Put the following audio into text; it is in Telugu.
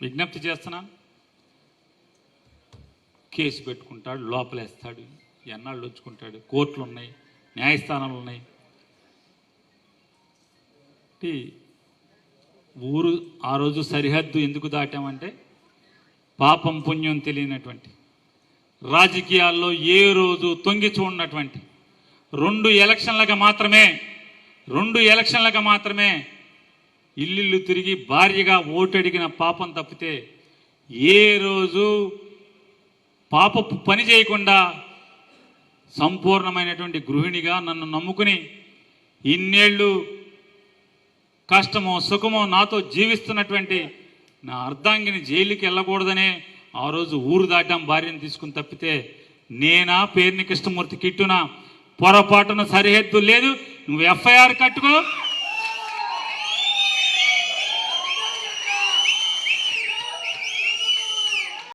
విజ్ఞప్తి చేస్తున్నాను. కేసు పెట్టుకుంటాడు, లోపలేస్తాడు, ఎన్నాళ్ళు వచ్చుకుంటాడు. కోర్టులు ఉన్నాయి, న్యాయస్థానాలు ఉన్నాయి. ఊరు ఆ రోజు సరిహద్దు ఎందుకు దాటామంటే పాపం పుణ్యం తెలియనటువంటి, రాజకీయాల్లో ఏ రోజు తొంగి చూడనటువంటి, 2 ఎలక్షన్లకు మాత్రమే ఇల్లు తిరిగి భార్యగా ఓటడిగిన పాపం తప్పితే ఏ రోజు పాపపు పని చేయకుండా సంపూర్ణమైనటువంటి గృహిణిగా నన్ను నమ్ముకుని ఇన్నేళ్ళు కష్టమో సుఖమో నాతో జీవిస్తున్నటువంటి నా అర్ధాంగిని జైలుకి వెళ్ళకూడదనే ఆ రోజు ఊరు దాటాం భార్యను తీసుకుని తప్పితే నేనా పేర్ని కృష్ణమూర్తి కిట్టున పొరపాటున సరిహద్దు లేదు. నువ్వు ఎఫ్ఐఆర్ కట్టుకో,